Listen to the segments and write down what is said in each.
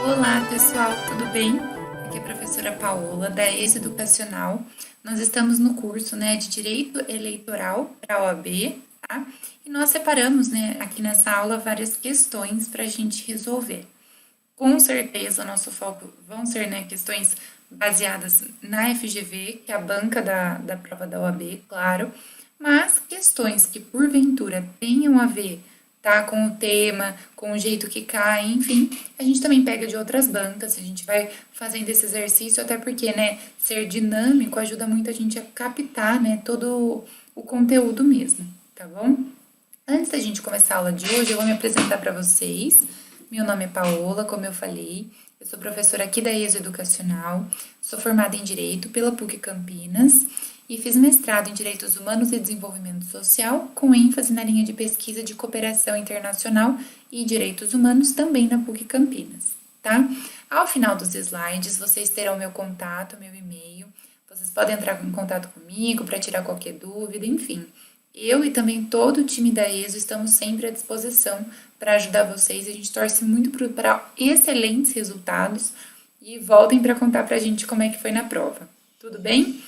Olá, pessoal, tudo bem? Aqui é a professora Paola, da ESE Educacional. Nós estamos no curso, de Direito Eleitoral para a OAB, tá? E nós separamos, aqui nessa aula várias questões para a gente resolver. Com certeza, o nosso foco vão ser, questões baseadas na FGV, que é a banca da prova da OAB, claro, mas questões que, porventura, tenham a ver, tá, com o tema, com o jeito que cai, enfim, a gente também pega de outras bancas, a gente vai fazendo esse exercício, até porque, ser dinâmico ajuda muito a gente a captar, todo o conteúdo mesmo, tá bom? Antes da gente começar a aula de hoje, eu vou me apresentar para vocês. Meu nome é Paola, como eu falei, eu sou professora aqui da ESE Educacional, sou formada em Direito pela PUC Campinas e fiz mestrado em Direitos Humanos e Desenvolvimento Social, com ênfase na linha de pesquisa de cooperação internacional e direitos humanos, também na PUC Campinas, tá? Ao final dos slides, vocês terão meu contato, meu e-mail, vocês podem entrar em contato comigo para tirar qualquer dúvida, enfim. Eu e também todo o time da ESO estamos sempre à disposição para ajudar vocês. A gente torce muito para excelentes resultados e voltem para contar para a gente como é que foi na prova. Tudo bem?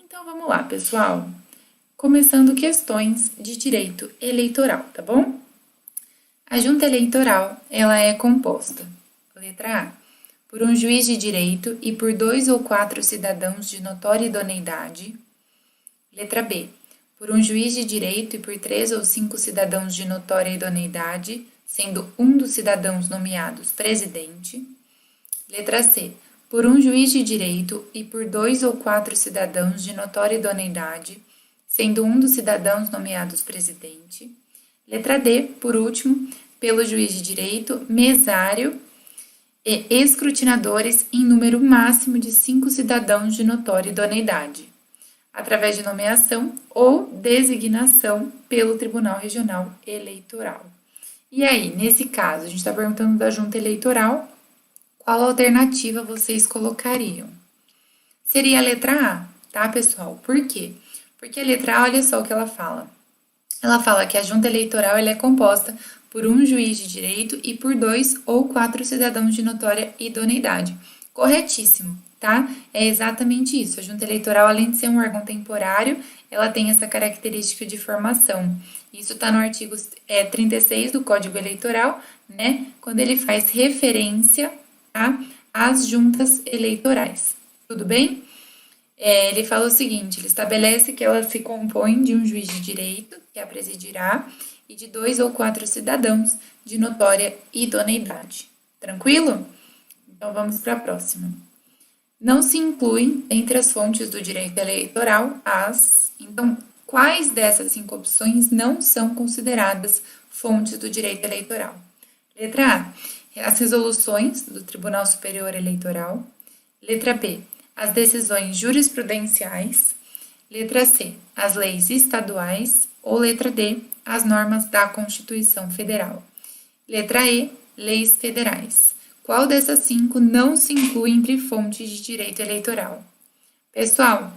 Então vamos lá, pessoal. Começando questões de direito eleitoral, tá bom? A junta eleitoral, ela é composta, letra A, por um juiz de direito e por 2 ou 4 cidadãos de notória idoneidade. Letra B, por um juiz de direito e por 3 ou 5 cidadãos de notória idoneidade, sendo um dos cidadãos nomeados presidente. Letra C, por um juiz de direito e por 2 ou 4 cidadãos de notória idoneidade, sendo um dos cidadãos nomeados presidente. Letra D, por último, pelo juiz de direito, mesário e escrutinadores em número máximo de 5 cidadãos de notória idoneidade, através de nomeação ou designação pelo Tribunal Regional Eleitoral. E aí, nesse caso, a gente está perguntando da junta eleitoral, qual alternativa vocês colocariam? Seria a letra A, tá, pessoal? Por quê? Porque a letra A, olha só o que ela fala. Ela fala que a junta eleitoral ela é composta por um juiz de direito e por 2 ou 4 cidadãos de notória idoneidade. Corretíssimo, tá? É exatamente isso. A junta eleitoral, além de ser um órgão temporário, ela tem essa característica de formação. Isso está no artigo 36 do Código Eleitoral, quando ele faz referência, tá, às juntas eleitorais. Tudo bem? Ele fala o seguinte, ele estabelece que ela se compõe de um juiz de direito, que a presidirá, e de 2 ou 4 cidadãos de notória idoneidade. Tranquilo? Então, vamos para a próxima. Não se incluem entre as fontes do direito eleitoral as... Então, quais dessas 5 opções não são consideradas fontes do direito eleitoral? Letra A, as resoluções do Tribunal Superior Eleitoral. Letra B, as decisões jurisprudenciais. Letra C, as leis estaduais. Ou letra D, as normas da Constituição Federal. Letra E, leis federais. Qual dessas 5 não se inclui entre fontes de direito eleitoral? Pessoal,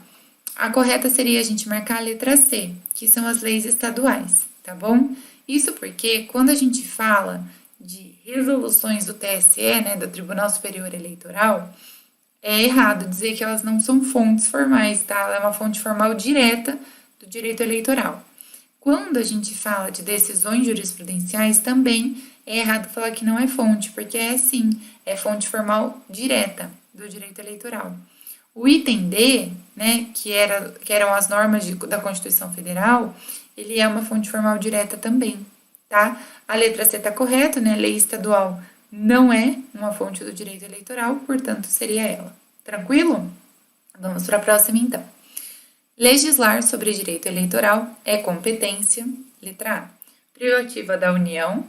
a correta seria a gente marcar a letra C, que são as leis estaduais, tá bom? Isso porque quando a gente fala de resoluções do TSE, do Tribunal Superior Eleitoral, é errado dizer que elas não são fontes formais, tá? Ela é uma fonte formal direta do direito eleitoral. Quando a gente fala de decisões jurisprudenciais, também é errado falar que não é fonte, porque é sim, é fonte formal direta do direito eleitoral. O item D, que eram as normas da Constituição Federal, ele é uma fonte formal direta também, tá? A letra C está correta, lei estadual não é uma fonte do direito eleitoral, portanto, seria ela. Tranquilo? Vamos para a próxima, então. Legislar sobre direito eleitoral é competência, letra A, prerrogativa da União.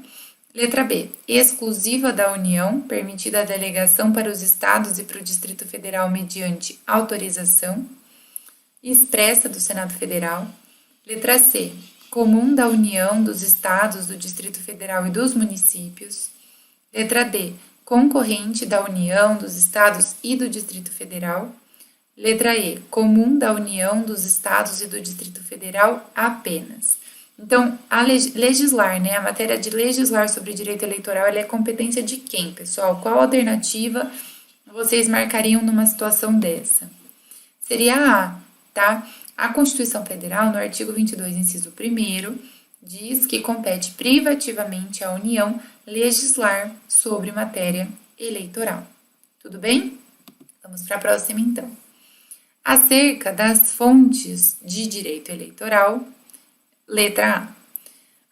Letra B, exclusiva da União, permitida a delegação para os estados e para o Distrito Federal mediante autorização expressa do Senado Federal. Letra C, comum da União, dos estados, do Distrito Federal e dos municípios. Letra D, concorrente da União, dos estados e do Distrito Federal. Letra E, comum da União, dos estados e do Distrito Federal apenas. Então, legislar, né? A matéria de legislar sobre direito eleitoral, ela é competência de quem, pessoal? Qual alternativa vocês marcariam numa situação dessa? Seria a A, tá? A Constituição Federal, no artigo 22, inciso 1º, diz que compete privativamente à União legislar sobre matéria eleitoral. Tudo bem? Vamos para a próxima, então. Acerca das fontes de direito eleitoral, letra A.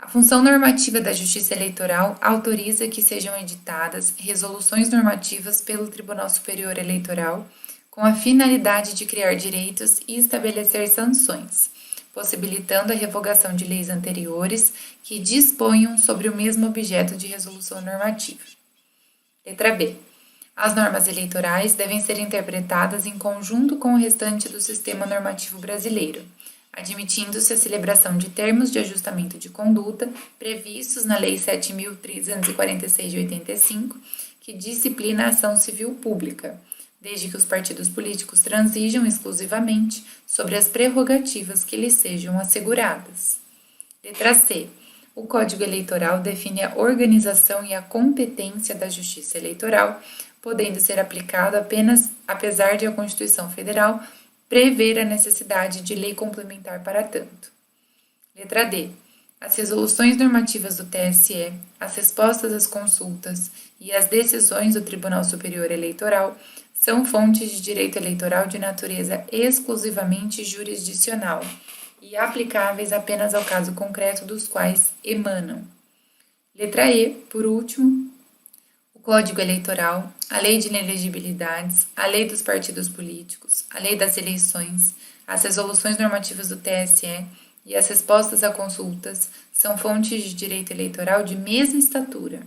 A função normativa da Justiça Eleitoral autoriza que sejam editadas resoluções normativas pelo Tribunal Superior Eleitoral com a finalidade de criar direitos e estabelecer sanções, possibilitando a revogação de leis anteriores que disponham sobre o mesmo objeto de resolução normativa. Letra B. As normas eleitorais devem ser interpretadas em conjunto com o restante do sistema normativo brasileiro, admitindo-se a celebração de termos de ajustamento de conduta previstos na Lei 7.346 de 85, que disciplina a ação civil pública, desde que os partidos políticos transigam exclusivamente sobre as prerrogativas que lhes sejam asseguradas. Letra C. O Código Eleitoral define a organização e a competência da Justiça Eleitoral, podendo ser aplicado apenas apesar de a Constituição Federal prever a necessidade de lei complementar para tanto. Letra D. As resoluções normativas do TSE, as respostas às consultas e as decisões do Tribunal Superior Eleitoral são fontes de direito eleitoral de natureza exclusivamente jurisdicional e aplicáveis apenas ao caso concreto dos quais emanam. Letra E, por último, o Código Eleitoral, a Lei de Inelegibilidades, a Lei dos Partidos Políticos, a Lei das Eleições, as resoluções normativas do TSE e as respostas a consultas são fontes de direito eleitoral de mesma estatura,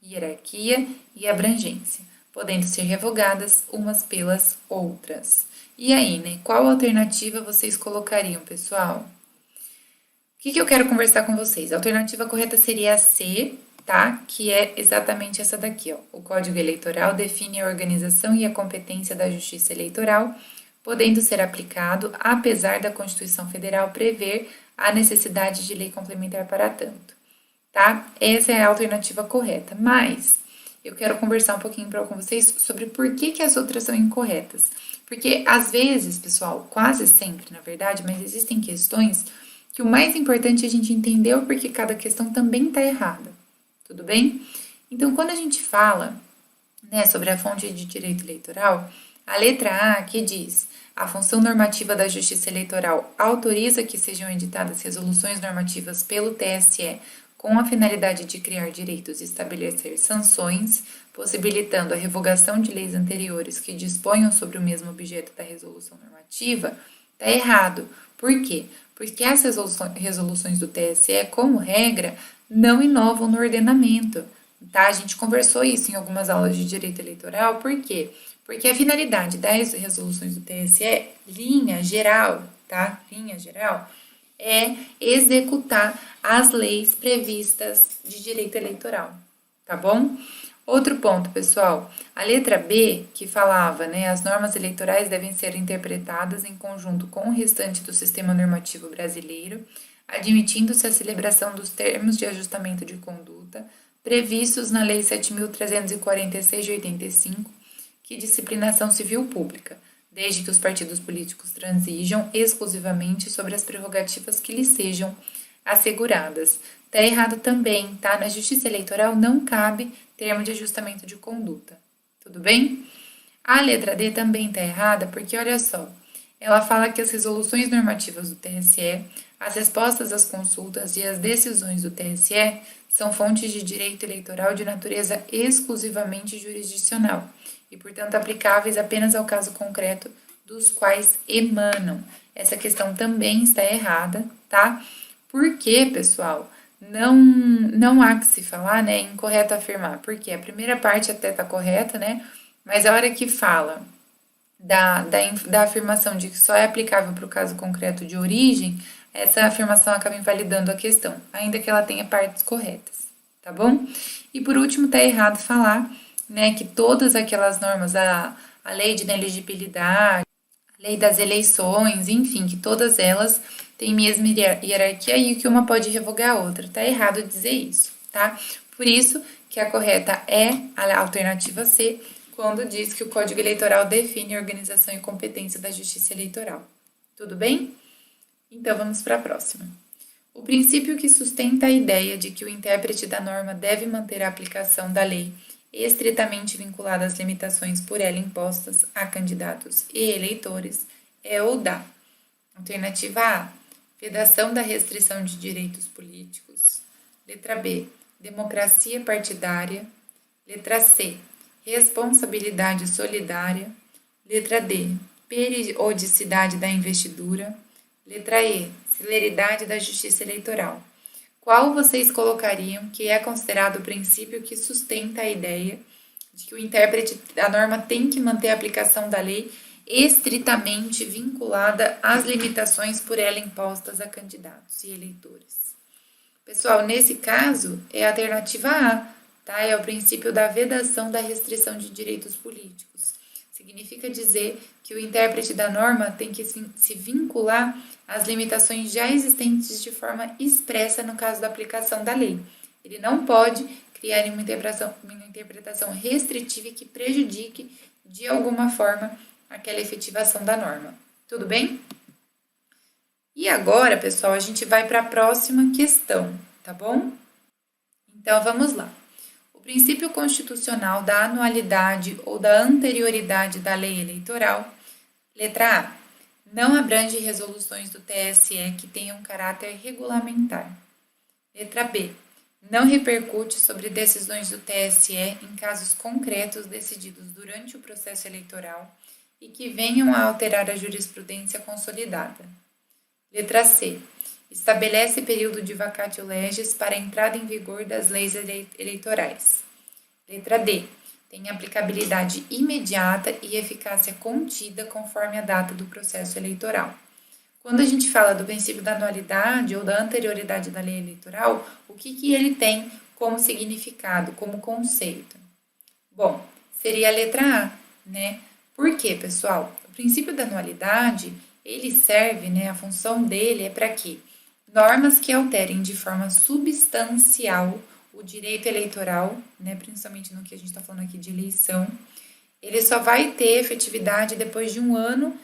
hierarquia e abrangência, podendo ser revogadas umas pelas outras. E aí, né? Qual alternativa vocês colocariam, pessoal? O que eu quero conversar com vocês? A alternativa correta seria a C, tá? Que é exatamente essa daqui, ó. O Código Eleitoral define a organização e a competência da Justiça Eleitoral, podendo ser aplicado, apesar da Constituição Federal prever a necessidade de lei complementar para tanto, tá? Essa é a alternativa correta, mas eu quero conversar um pouquinho com vocês sobre por que as outras são incorretas. Porque, às vezes, pessoal, quase sempre, na verdade, mas existem questões que o mais importante é a gente entender o porquê cada questão também está errada. Tudo bem? Então, quando a gente fala, né, sobre a fonte de direito eleitoral, a letra A, que diz: a função normativa da Justiça Eleitoral autoriza que sejam editadas resoluções normativas pelo TSE com a finalidade de criar direitos e estabelecer sanções, possibilitando a revogação de leis anteriores que disponham sobre o mesmo objeto da resolução normativa, está errado. Por quê? Porque as resoluções do TSE, como regra, não inovam no ordenamento, tá? A gente conversou isso em algumas aulas de direito eleitoral, por quê? Porque a finalidade das resoluções do TSE, linha geral, tá? Linha geral, é executar as leis previstas de direito eleitoral, tá bom? Outro ponto, pessoal, a letra B, que falava, né, as normas eleitorais devem ser interpretadas em conjunto com o restante do sistema normativo brasileiro, admitindo-se a celebração dos termos de ajustamento de conduta previstos na Lei 7.346 de 85, que disciplina a ação civil pública, desde que os partidos políticos transigam exclusivamente sobre as prerrogativas que lhes sejam asseguradas. Tá errado também, tá? Na Justiça Eleitoral não cabe termo de ajustamento de conduta. Tudo bem? A letra D também tá errada porque, olha só, ela fala que as resoluções normativas do TSE, as respostas às consultas e as decisões do TSE são fontes de direito eleitoral de natureza exclusivamente jurisdicional e, portanto, aplicáveis apenas ao caso concreto dos quais emanam. Essa questão também está errada, tá? Por quê, pessoal? Não há que se falar, né? É incorreto afirmar. Porque a primeira parte até está correta, né? Mas a hora que fala da afirmação de que só é aplicável para o caso concreto de origem, essa afirmação acaba invalidando a questão, ainda que ela tenha partes corretas, tá bom? E por último, tá errado falar, né, que todas aquelas normas, a lei de inelegibilidade, a lei das eleições, enfim, que todas elas têm mesma hierarquia e que uma pode revogar a outra. Tá errado dizer isso, tá? Por isso que a correta é a alternativa C, quando diz que o Código Eleitoral define a organização e competência da Justiça Eleitoral. Tudo bem? Então vamos para a próxima. O princípio que sustenta a ideia de que o intérprete da norma deve manter a aplicação da lei estritamente vinculada às limitações por ela impostas a candidatos e eleitores é o da alternativa A, vedação da restrição de direitos políticos. Letra B, democracia partidária. Letra C, responsabilidade solidária. Letra D, periodicidade da investidura. Letra E, celeridade da justiça eleitoral. Qual vocês colocariam que é considerado o princípio que sustenta a ideia de que o intérprete da norma tem que manter a aplicação da lei estritamente vinculada às limitações por ela impostas a candidatos e eleitores? Pessoal, nesse caso é a alternativa A, tá? É o princípio da vedação da restrição de direitos políticos. Significa dizer que o intérprete da norma tem que se vincular às limitações já existentes de forma expressa no caso da aplicação da lei. Ele não pode criar uma interpretação restritiva que prejudique de alguma forma aquela efetivação da norma. Tudo bem? E agora, pessoal, a gente vai para a próxima questão, tá bom? Então, vamos lá. O princípio constitucional da anualidade ou da anterioridade da lei eleitoral, letra A, não abrange resoluções do TSE que tenham caráter regulamentar. Letra B, não repercute sobre decisões do TSE em casos concretos decididos durante o processo eleitoral e que venham a alterar a jurisprudência consolidada. Letra C, estabelece período de vacatio legis para a entrada em vigor das leis eleitorais. Letra D, tem aplicabilidade imediata e eficácia contida conforme a data do processo eleitoral. Quando a gente fala do princípio da anualidade ou da anterioridade da lei eleitoral, o que ele tem como significado, como conceito? Bom, seria a letra A, né? Por quê, pessoal? O princípio da anualidade, ele serve, né? A função dele é para quê? Normas que alterem de forma substancial o direito eleitoral, né, principalmente no que a gente está falando aqui de eleição, ele só vai ter efetividade depois de um ano,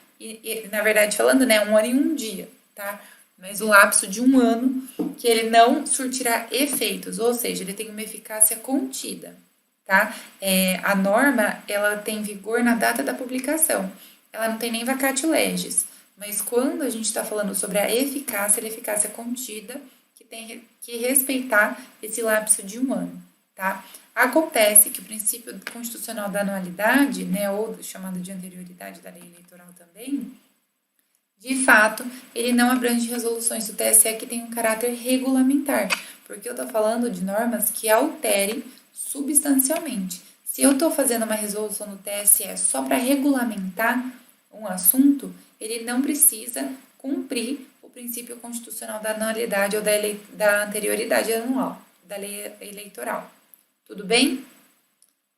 na verdade falando, né, um ano e um dia, tá? Mas o lapso de um ano que ele não surtirá efeitos, ou seja, ele tem uma eficácia contida, tá? A norma, ela tem vigor na data da publicação, ela não tem nem vacatio legis, mas quando a gente está falando sobre a eficácia, ela é eficácia contida, que tem que respeitar esse lapso de um ano, tá? Acontece que o princípio constitucional da anualidade, né, ou chamado de anterioridade da lei eleitoral também, de fato, ele não abrange resoluções do TSE que têm um caráter regulamentar, porque eu estou falando de normas que alterem substancialmente. Se eu estou fazendo uma resolução no TSE só para regulamentar um assunto, ele não precisa cumprir o princípio constitucional da anualidade ou da anterioridade anual, da lei eleitoral. Tudo bem?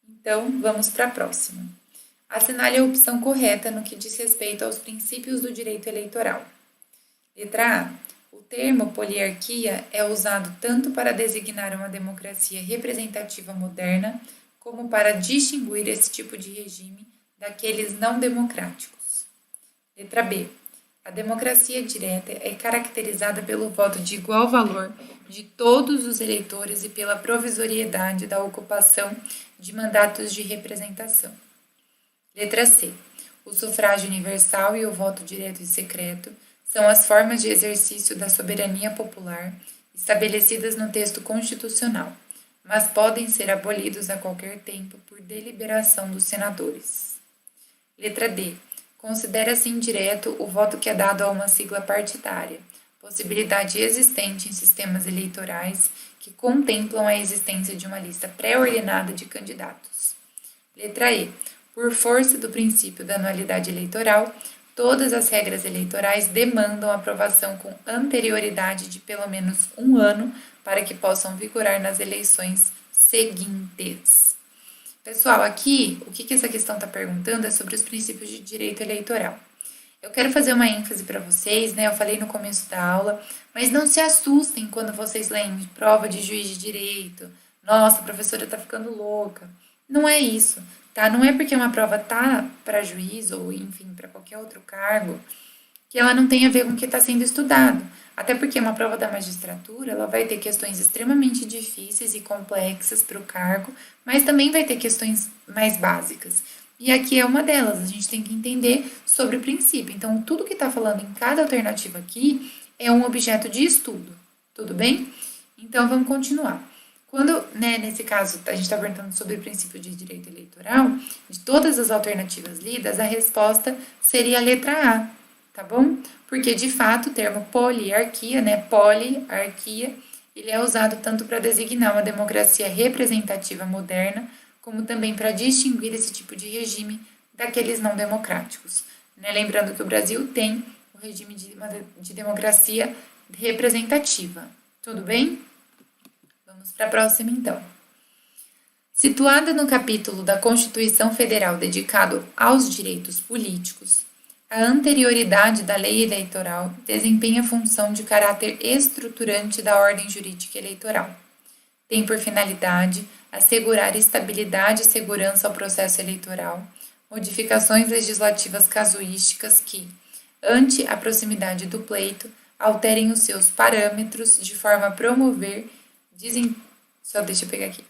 Então, vamos para a próxima. Assinale a opção correta no que diz respeito aos princípios do direito eleitoral. Letra A. O termo poliarquia é usado tanto para designar uma democracia representativa moderna, como para distinguir esse tipo de regime daqueles não democráticos. Letra B. A democracia direta é caracterizada pelo voto de igual valor de todos os eleitores e pela provisoriedade da ocupação de mandatos de representação. Letra C. O sufrágio universal e o voto direto e secreto são as formas de exercício da soberania popular estabelecidas no texto constitucional, mas podem ser abolidos a qualquer tempo por deliberação dos senadores. Letra D. Considera-se indireto o voto que é dado a uma sigla partidária, possibilidade existente em sistemas eleitorais que contemplam a existência de uma lista pré-ordenada de candidatos. Letra E. Por força do princípio da anualidade eleitoral, todas as regras eleitorais demandam aprovação com anterioridade de pelo menos um ano para que possam vigorar nas eleições seguintes. Pessoal, aqui, o que essa questão está perguntando é sobre os princípios de direito eleitoral. Eu quero fazer uma ênfase para vocês, né? Eu falei no começo da aula, mas não se assustem quando vocês leem prova de juiz de direito. Nossa, a professora tá ficando louca. Não é isso, tá? Não é porque uma prova tá para juiz ou, enfim, para qualquer outro cargo que ela não tem a ver com o que está sendo estudado. Até porque uma prova da magistratura, ela vai ter questões extremamente difíceis e complexas para o cargo, mas também vai ter questões mais básicas. E aqui é uma delas, a gente tem que entender sobre o princípio. Então, tudo que está falando em cada alternativa aqui é um objeto de estudo, tudo bem? Então, vamos continuar. Quando, né, nesse caso, a gente está perguntando sobre o princípio de direito eleitoral, de todas as alternativas lidas, a resposta seria a letra A, tá bom? Porque, de fato, o termo poliarquia, né, poliarquia, ele é usado tanto para designar uma democracia representativa moderna, como também para distinguir esse tipo de regime daqueles não democráticos. Né? Lembrando que o Brasil tem o regime de democracia representativa. Tudo bem? Vamos para a próxima, então. Situada no capítulo da Constituição Federal dedicado aos direitos políticos, a anterioridade da lei eleitoral desempenha função de caráter estruturante da ordem jurídica eleitoral. Tem por finalidade assegurar estabilidade e segurança ao processo eleitoral, modificações legislativas casuísticas que, ante a proximidade do pleito, alterem os seus parâmetros de forma a promover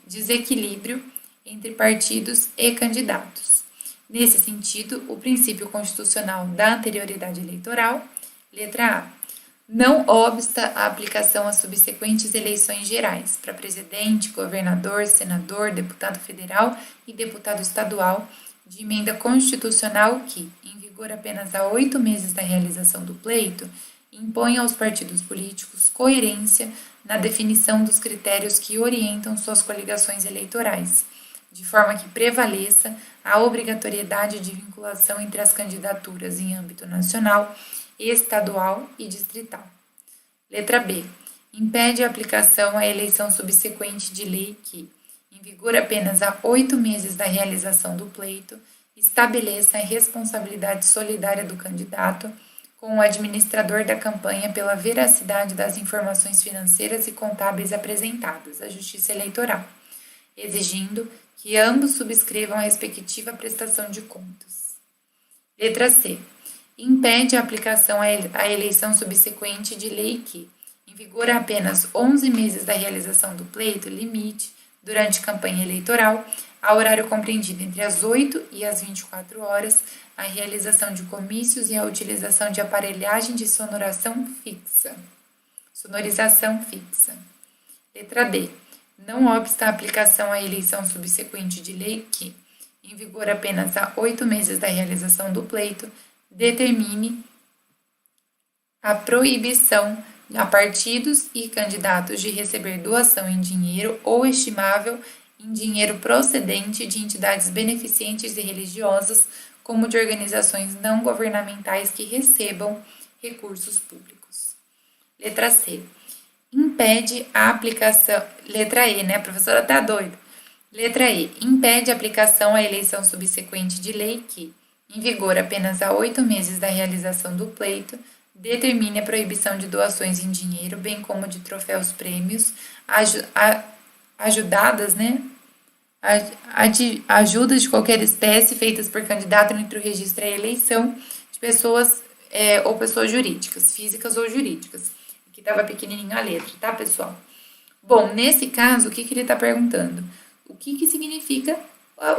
desequilíbrio entre partidos e candidatos. Nesse sentido, o princípio constitucional da anterioridade eleitoral, letra A, não obsta a aplicação às subsequentes eleições gerais para presidente, governador, senador, deputado federal e deputado estadual de emenda constitucional que, em vigor apenas há 8 meses da realização do pleito, impõe aos partidos políticos coerência na definição dos critérios que orientam suas coligações eleitorais, de forma que prevaleça a obrigatoriedade de vinculação entre as candidaturas em âmbito nacional, estadual e distrital. Letra B. Impede a aplicação à eleição subsequente de lei que, em vigor apenas há 8 meses da realização do pleito, estabeleça a responsabilidade solidária do candidato com o administrador da campanha pela veracidade das informações financeiras e contábeis apresentadas à Justiça Eleitoral, exigindo que ambos subscrevam a respectiva prestação de contas. Letra C. Impede a aplicação à eleição subsequente de lei que, em vigor há apenas 11 meses da realização do pleito, limite, durante campanha eleitoral, a horário compreendido entre as 8 e as 24 horas, a realização de comícios e a utilização de aparelhagem de sonorização fixa. Letra D. Não obsta a aplicação à eleição subsequente de lei que, em vigor apenas há 8 meses da realização do pleito, determine a proibição a partidos e candidatos de receber doação em dinheiro ou estimável em dinheiro procedente de entidades beneficentes e religiosas, como de organizações não governamentais que recebam recursos públicos. Letra C. Impede a aplicação... Letra E, né? A professora tá doida. Letra E. Impede a aplicação à eleição subsequente de lei que, em vigor apenas há 8 meses da realização do pleito, determine a proibição de doações em dinheiro, bem como de troféus prêmios, ajudadas, né? Ajudas de qualquer espécie feitas por candidato entre o registro e a eleição de pessoas ou pessoas jurídicas, físicas ou jurídicas. Aqui estava pequenininho a letra, tá, pessoal? Bom, nesse caso, o que ele está perguntando? O que significa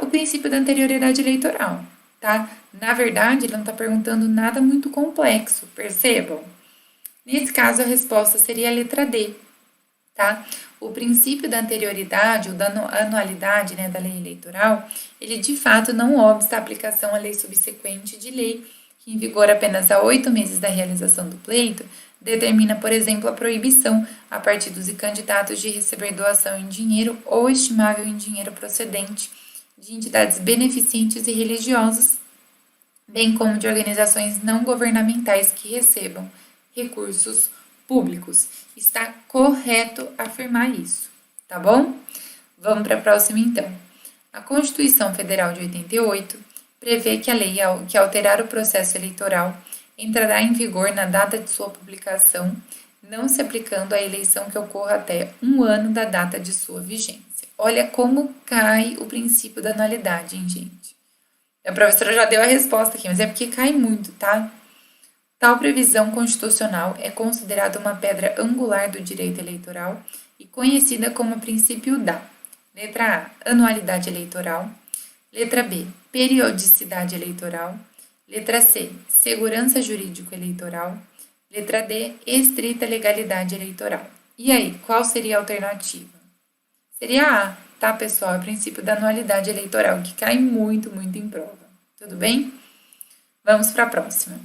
o princípio da anterioridade eleitoral, tá? Na verdade, ele não está perguntando nada muito complexo, percebam? Nesse caso, a resposta seria a letra D, tá? O princípio da anterioridade ou da anualidade, né, da lei eleitoral, ele de fato não obsta a aplicação à lei subsequente de lei, que em vigor apenas há 8 meses da realização do pleito, determina, por exemplo, a proibição a partidos e candidatos de receber doação em dinheiro ou estimável em dinheiro procedente de entidades beneficentes e religiosas, bem como de organizações não governamentais que recebam recursos públicos. Está correto afirmar isso, tá bom? Vamos para a próxima, então. A Constituição Federal de 88 prevê que a lei que alterar o processo eleitoral entrará em vigor na data de sua publicação, não se aplicando à eleição que ocorra até 1 ano da data de sua vigência. Olha como cai o princípio da anualidade, hein, gente? A professora já deu a resposta aqui, mas é porque cai muito, tá? Tal previsão constitucional é considerada uma pedra angular do direito eleitoral e conhecida como princípio da letra A, anualidade eleitoral, letra B, periodicidade eleitoral, letra C, segurança jurídico-eleitoral, letra D, estrita legalidade eleitoral. E aí, qual seria a alternativa? Seria A, tá, pessoal? É o princípio da anualidade eleitoral, que cai muito, muito em prova. Tudo bem? Vamos para a próxima.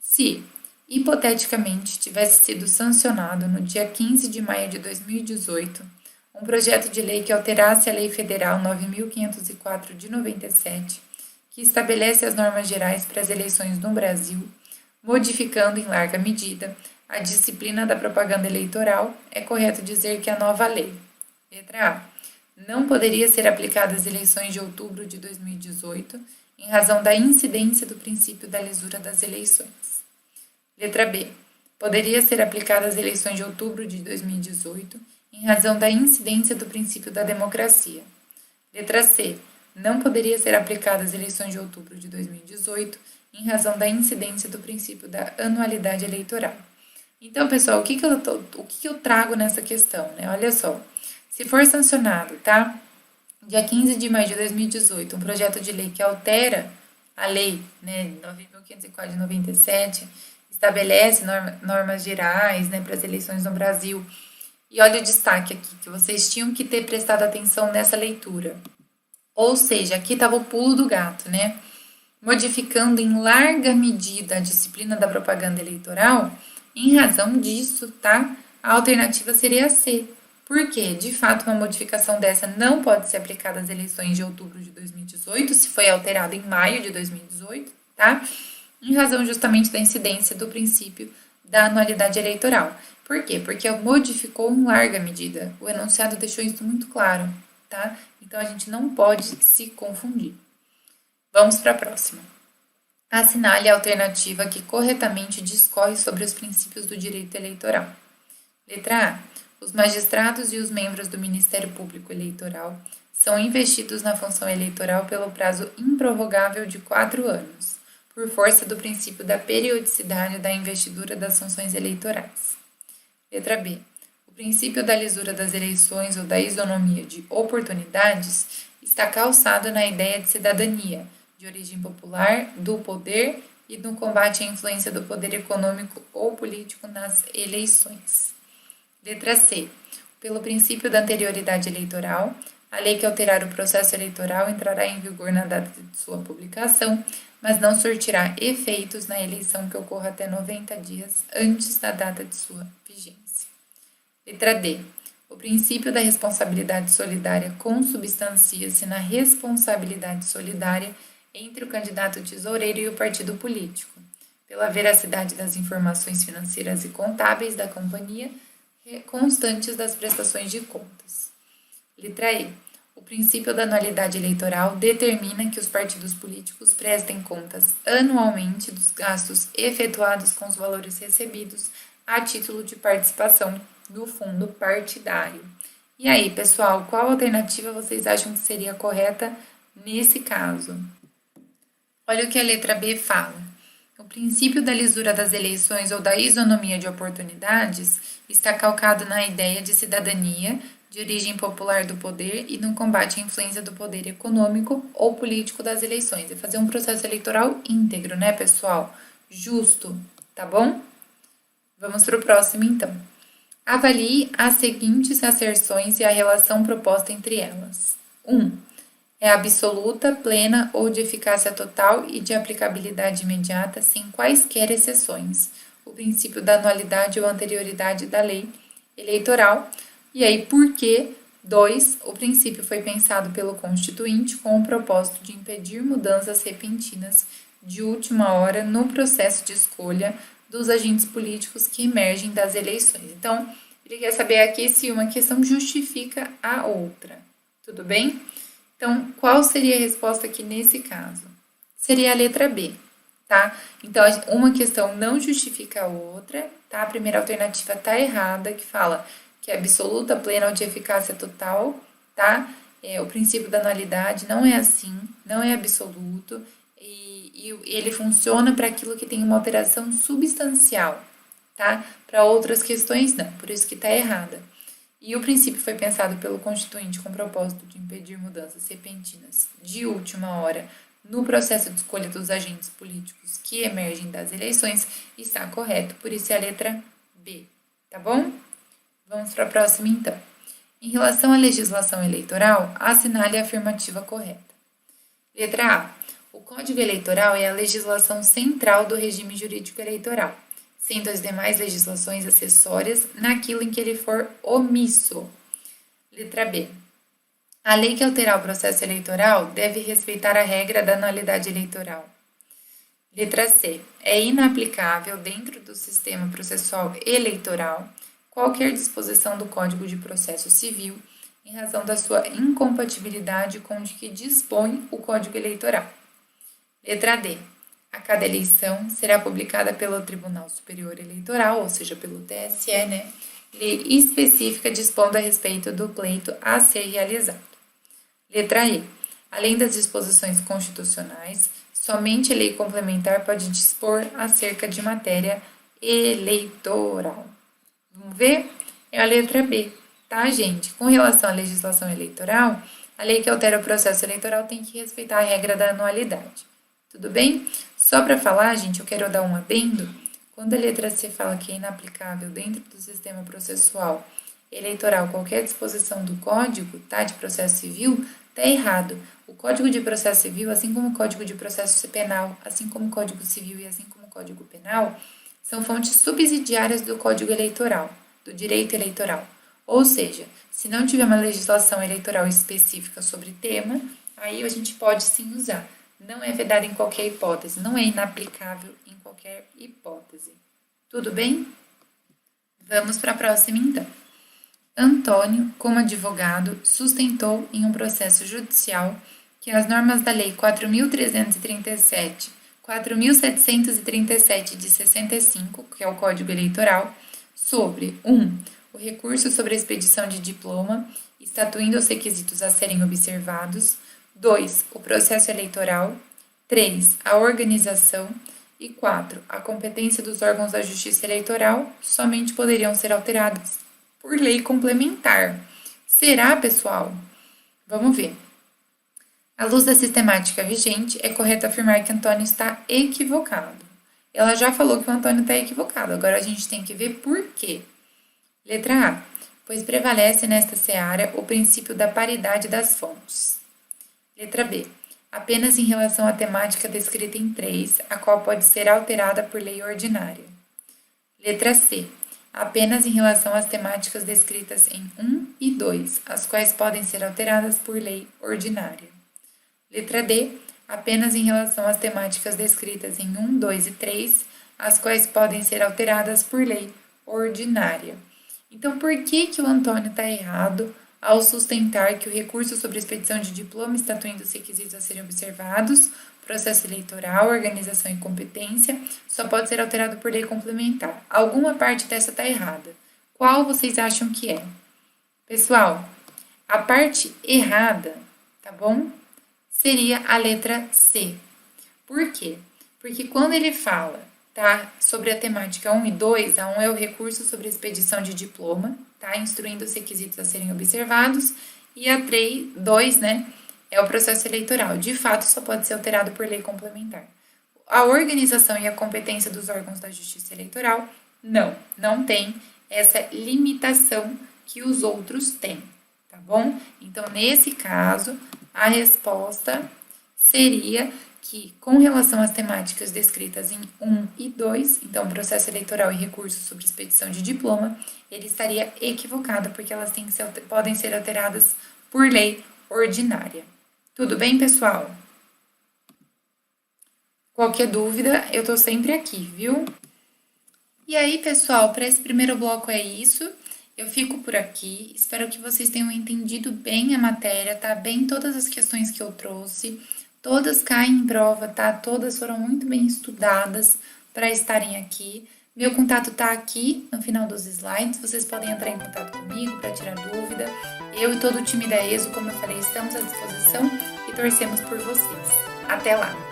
Se, hipoteticamente, tivesse sido sancionado no dia 15 de maio de 2018 um projeto de lei que alterasse a Lei Federal 9.504 de 97, que estabelece as normas gerais para as eleições no Brasil, modificando em larga medida a disciplina da propaganda eleitoral, é correto dizer que a nova lei, letra A, não poderia ser aplicada às eleições de outubro de 2018, em razão da incidência do princípio da lisura das eleições. Letra B. Poderia ser aplicada às eleições de outubro de 2018, em razão da incidência do princípio da democracia. Letra C. Não poderia ser aplicada às eleições de outubro de 2018, em razão da incidência do princípio da anualidade eleitoral. Então, pessoal, o que eu trago nessa questão, né? Olha só, se for sancionado, tá? Dia 15 de maio de 2018, um projeto de lei que altera a lei, né, 9.504 de 97, estabelece normas gerais, né, para as eleições no Brasil. E olha o destaque aqui, que vocês tinham que ter prestado atenção nessa leitura. Ou seja, aqui estava o pulo do gato, né? Modificando em larga medida a disciplina da propaganda eleitoral, em razão disso, tá? A alternativa seria a C. Por quê? De fato, uma modificação dessa não pode ser aplicada às eleições de outubro de 2018, se foi alterado em maio de 2018, tá? Em razão justamente da incidência do princípio da anualidade eleitoral. Por quê? Porque modificou em larga medida. O enunciado deixou isso muito claro, tá? Então, a gente não pode se confundir. Vamos para a próxima. Assinale a alternativa que corretamente discorre sobre os princípios do direito eleitoral. Letra A. Os magistrados e os membros do Ministério Público Eleitoral são investidos na função eleitoral pelo prazo improrrogável de 4 anos, por força do princípio da periodicidade da investidura das funções eleitorais. Letra B. O princípio da lisura das eleições ou da isonomia de oportunidades está calçado na ideia de cidadania, de origem popular, do poder e no combate à influência do poder econômico ou político nas eleições. Letra C. Pelo princípio da anterioridade eleitoral, a lei que alterar o processo eleitoral entrará em vigor na data de sua publicação, mas não surtirá efeitos na eleição que ocorra até 90 dias antes da data de sua vigência. Letra D. O princípio da responsabilidade solidária consubstancia-se na responsabilidade solidária entre o candidato tesoureiro e o partido político, pela veracidade das informações financeiras e contábeis da companhia constantes das prestações de contas. Letra E. O princípio da anualidade eleitoral determina que os partidos políticos prestem contas anualmente dos gastos efetuados com os valores recebidos a título de participação do fundo partidário. E aí, pessoal, qual alternativa vocês acham que seria correta nesse caso? Olha o que a letra B fala. O princípio da lisura das eleições ou da isonomia de oportunidades está calcado na ideia de cidadania, de origem popular do poder e no combate à influência do poder econômico ou político das eleições. É fazer um processo eleitoral íntegro, né, pessoal? Justo, tá bom? Vamos para o próximo, então. Avalie as seguintes asserções e a relação proposta entre elas. 1. É absoluta, plena ou de eficácia total e de aplicabilidade imediata, sem quaisquer exceções, o princípio da anualidade ou anterioridade da lei eleitoral. E aí, por quê? 2. O princípio foi pensado pelo Constituinte com o propósito de impedir mudanças repentinas de última hora no processo de escolha dos agentes políticos que emergem das eleições. Então, ele quer saber aqui se uma questão justifica a outra. Tudo bem? Então, qual seria a resposta aqui nesse caso? Seria a letra B. tá? Então, uma questão não justifica a outra, tá? A primeira alternativa tá errada, que fala que é absoluta, plena ou de eficácia total, tá? O princípio da anualidade não é assim, não é absoluto, e ele funciona para aquilo que tem uma alteração substancial, tá? Para outras questões, não, por isso que tá errada. E o princípio foi pensado pelo Constituinte com o propósito de impedir mudanças repentinas de última hora no processo de escolha dos agentes políticos que emergem das eleições, está correto, por isso é a letra B, tá bom? Vamos para a próxima então. Em relação à legislação eleitoral, assinale a afirmativa correta. Letra A. O Código Eleitoral é a legislação central do regime jurídico eleitoral, sendo as demais legislações acessórias naquilo em que ele for omisso. Letra B. A lei que alterar o processo eleitoral deve respeitar a regra da anualidade eleitoral. Letra C. É inaplicável, dentro do sistema processual eleitoral, qualquer disposição do Código de Processo Civil em razão da sua incompatibilidade com o de que dispõe o Código Eleitoral. Letra D. A cada eleição será publicada pelo Tribunal Superior Eleitoral, ou seja, pelo TSE, lei específica dispondo a respeito do pleito a ser realizado. Letra E. Além das disposições constitucionais, somente a lei complementar pode dispor acerca de matéria eleitoral. Vamos ver? É a letra B, tá, gente? Com relação à legislação eleitoral, a lei que altera o processo eleitoral tem que respeitar a regra da anualidade. Tudo bem? Só para falar, gente, eu quero dar um adendo. Quando a letra C fala que é inaplicável dentro do sistema processual eleitoral qualquer disposição do Código, tá, de processo civil, tá errado. O Código de Processo Civil, assim como o Código de Processo Penal, assim como o Código Civil e assim como o Código Penal, são fontes subsidiárias do Código Eleitoral, do direito eleitoral. Ou seja, se não tiver uma legislação eleitoral específica sobre tema, aí a gente pode sim usar. Não é vedado em qualquer hipótese, não é inaplicável em qualquer hipótese. Tudo bem? Vamos para a próxima então. Antônio, como advogado, sustentou em um processo judicial que as normas da Lei 4.337, 4.737 de 65, que é o Código Eleitoral, sobre 1. O recurso sobre a expedição de diploma, estatuindo os requisitos a serem observados, 2. O processo eleitoral, 3. A organização e 4. A competência dos órgãos da Justiça Eleitoral somente poderiam ser alteradas por lei complementar. Será, pessoal? Vamos ver. À luz da sistemática vigente, é correto afirmar que Antônio está equivocado. Ela já falou que o Antônio está equivocado, agora a gente tem que ver por quê. Letra A. Pois prevalece nesta seara o princípio da paridade das fontes. Letra B. Apenas em relação à temática descrita em 3, a qual pode ser alterada por lei ordinária. Letra C. Apenas em relação às temáticas descritas em 1 e 2, as quais podem ser alteradas por lei ordinária. Letra D. Apenas em relação às temáticas descritas em 1, 2 e 3, as quais podem ser alteradas por lei ordinária. Então, por que o Antônio está errado ao sustentar que o recurso sobre expedição de diploma, estatuindo os requisitos a serem observados, processo eleitoral, organização e competência, só pode ser alterado por lei complementar? Alguma parte dessa está errada. Qual vocês acham que é? Pessoal, a parte errada, tá bom? Seria a letra C. Por quê? Porque quando ele fala, tá, sobre a temática 1 e 2, a 1 é o recurso sobre a expedição de diploma, tá, instruindo os requisitos a serem observados, e a 2, é o processo eleitoral. De fato, só pode ser alterado por lei complementar. A organização e a competência dos órgãos da Justiça Eleitoral, não tem essa limitação que os outros têm, tá bom? Então, nesse caso, a resposta seria que, com relação às temáticas descritas em 1 e 2, então processo eleitoral e recurso sobre expedição de diploma, ele estaria equivocado, porque elas podem ser alteradas por lei ordinária. Tudo bem, pessoal? Qualquer dúvida, eu tô sempre aqui, viu? E aí, pessoal, para esse primeiro bloco é isso. Eu fico por aqui. Espero que vocês tenham entendido bem a matéria, tá? Bem todas as questões que eu trouxe. Todas caem em prova, tá? Todas foram muito bem estudadas para estarem aqui. Meu contato tá aqui no final dos slides. Vocês podem entrar em contato comigo para tirar dúvida. Eu e todo o time da ESO, como eu falei, estamos à disposição e torcemos por vocês. Até lá!